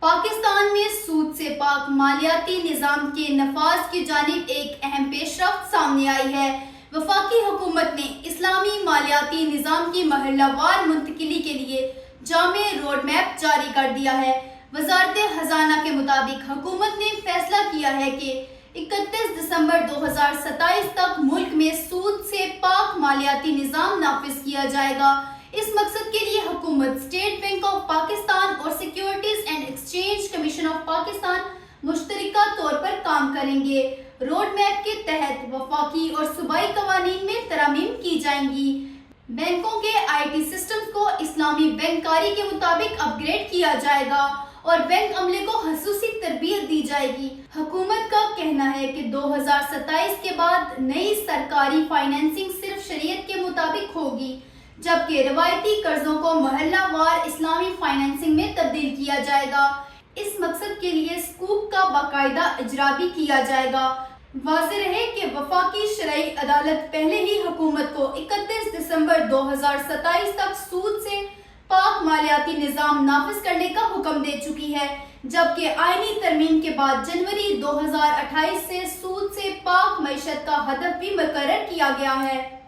پاکستان میں سود سے پاک مالیاتی نظام کے نفاذ کی جانب ایک اہم پیش رفت سامنے آئی ہے۔ وفاقی حکومت نے اسلامی مالیاتی نظام کی مرحلہ وار منتقلی کے لیے جامع روڈ میپ جاری کر دیا ہے۔ وزارت خزانہ کے مطابق حکومت نے فیصلہ کیا ہے کہ 31 دسمبر 2027 تک ملک میں سود سے پاک مالیاتی نظام نافذ کیا جائے گا۔ اس مقصد کے لیے حکومت، اسٹیٹ بینک آف پاکستان اور securities and exchange commission of Pakistan مشترکہ طور پر کام کریں گے۔ روڈ میپ کے تحت وفاقی اور صوبائی قوانین میں ترامیم کی جائیں گی۔ بینکوں کے آئی ٹی سسٹمز کو اسلامی بینک کاری کے مطابق اپ گریڈ کیا جائے گا اور بینک عملے کو خصوصی تربیت دی جائے گی۔ حکومت کا کہنا ہے کہ 2027 کے بعد نئی سرکاری فائنینسنگ صرف شریعت کے مطابق ہوگی، جبکہ روایتی قرضوں کو مرحلہ وار اسلامی فائنینسنگ میں تبدیل کیا جائے گا۔ اس مقصد کے لیے سکوک کا باقاعدہ اجرا بھی کیا جائے گا۔ واضح رہے کہ وفاقی شرعی عدالت پہلے ہی حکومت کو 31 دسمبر 2027 تک سود سے پاک مالیاتی نظام نافذ کرنے کا حکم دے چکی ہے، جبکہ آئینی ترمیم کے بعد جنوری 2028 سے سود سے پاک معیشت کا ہدف بھی مقرر کیا گیا ہے۔